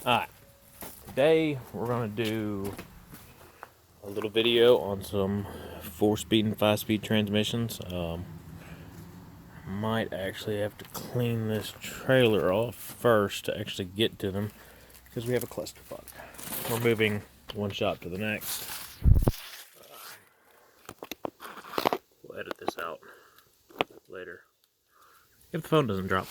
Alright, today we're going to do a little video on some 4-speed and 5-speed transmissions. Might actually have to clean this trailer off first to actually get to them because we have a clusterfuck. We're moving one shop to the next. We'll edit this out later if the phone doesn't drop.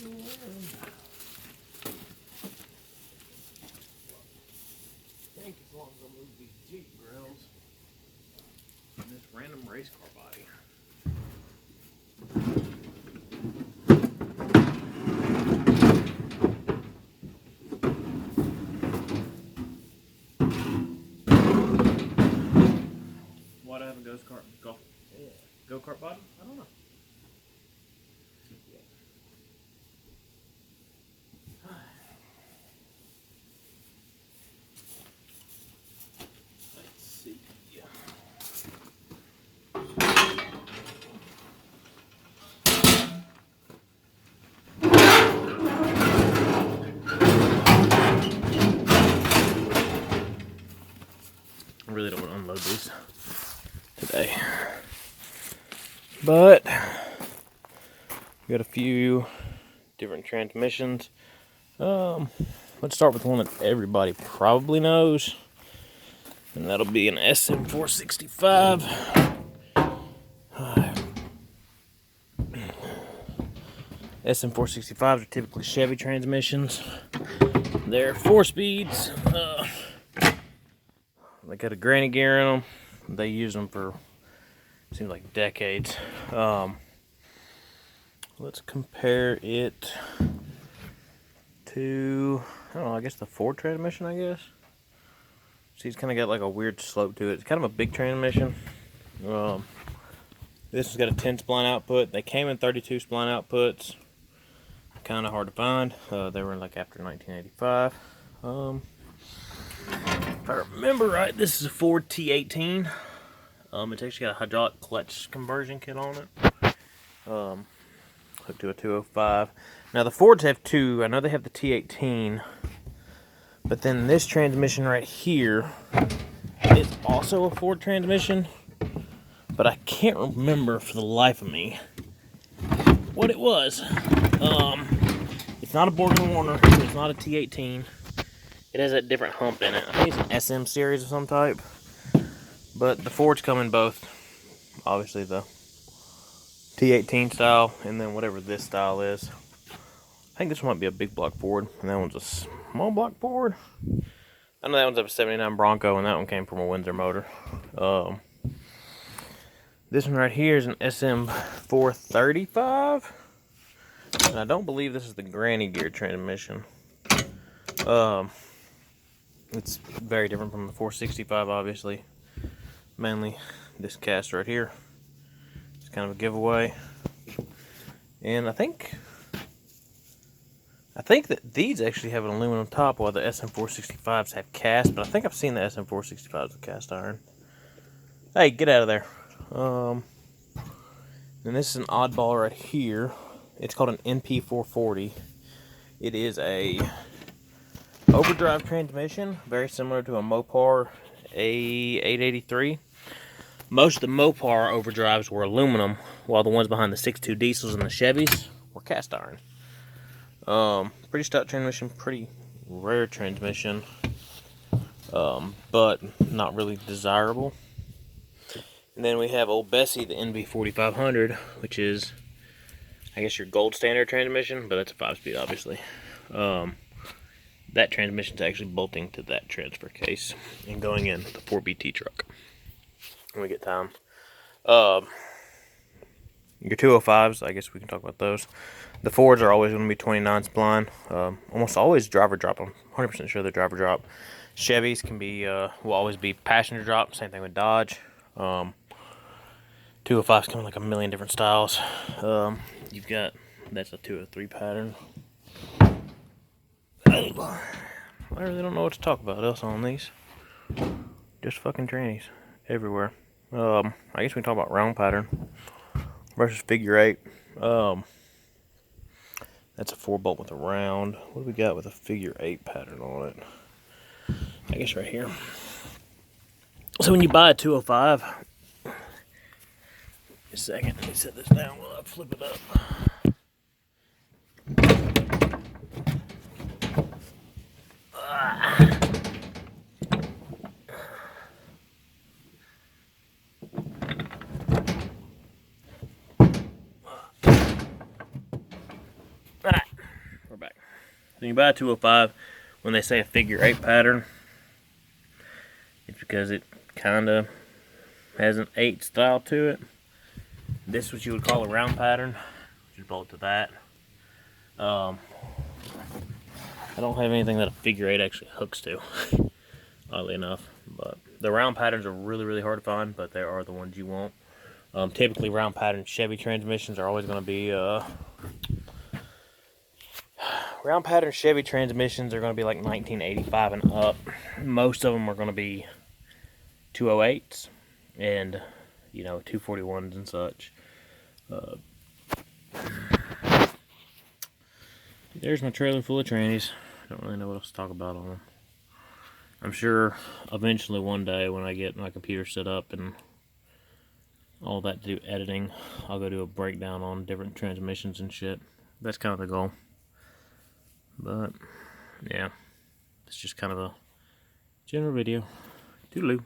I think as long as I move these Jeep grills and this random race car body. What happened? Go-kart body? I don't know. Let's see. I really don't want to unload these today, but we got a few different transmissions. Let's start with one that everybody probably knows, and that'll be an SM465. SM465s are typically Chevy transmissions. They're 4 speeds. They got a granny gear in them. They use them for, seems like, decades. Let's compare it to, I don't know, I guess the Ford transmission, I guess. See, it's kind of got like a weird slope to it. It's kind of a big transmission. This has got a 10 spline output. They came in 32 spline outputs. Kind of hard to find. They were like after 1985. If I remember right, this is a Ford T18. It's actually got a hydraulic clutch conversion kit on it. Hooked to a 205. Now the Fords have two. I know they have the T18, but then this transmission right here is also a Ford transmission, but I can't remember for the life of me what it was. It's not a Borg & Warner, so it's not a T18. It has a different hump in it. I think it's an SM series of some type, but the Fords come in both. Obviously the T18 style, and then whatever this style is. I think this one might be a big block Ford, and that one's a small block Ford. I know that one's a 79 Bronco, and that one came from a Windsor motor. This one right here is an SM435, and I don't believe this is the granny gear transmission. It's very different from the 465, obviously. Mainly this cast right here. It's kind of a giveaway. And I think that these actually have an aluminum top, while the SM465s have cast, but I think I've seen the SM465s with cast iron. Hey, get out of there. And this is an oddball right here. It's called an NP440. It is a overdrive transmission, very similar to a Mopar A883. Most of the Mopar overdrives were aluminum, while the ones behind the 6.2 diesels and the Chevys were cast iron. Pretty stout transmission, pretty rare transmission, but not really desirable. And then we have old Bessie, the NV4500, which is, I guess, your gold standard transmission, but it's a 5-speed, obviously. That transmission is actually bolting to that transfer case and going in the 4BT truck when we get time. Your 205s, I guess we can talk about those. The Fords are always going to be 29 spline. Almost always driver drop. I'm 100% sure they're driver drop. Chevys can be, will always be passenger drop. Same thing with Dodge. 205s come in like a million different styles. You've got, that's a 203 pattern. I really don't know what to talk about else on these. Just fucking trannies everywhere. I guess we can talk about round pattern versus figure 8. That's a 4-bolt with a round. What do we got with a figure 8 pattern on it? I guess right here. So when you buy a 205, a second, let me set this down while I flip it up. Alright, we're back. When you buy a 205, when they say a figure 8 pattern, it's because it kind of has an 8 style to it. This is what you would call a round pattern. Just bolt to that. I don't have anything that a figure 8 actually hooks to, oddly enough. But the round patterns are really, really hard to find, but they are the ones you want. Typically, round pattern Chevy transmissions are always going to be round pattern Chevy transmissions are going to be like 1985 and up. Most of them are going to be 208s and, you know, 241s and such. There's my trailer full of trannies. Don't really know what else to talk about on them. I'm sure eventually one day when I get my computer set up and all that to do editing, I'll go do a breakdown on different transmissions and shit. That's kind of the goal. But, yeah. It's just kind of a general video. Toodaloo.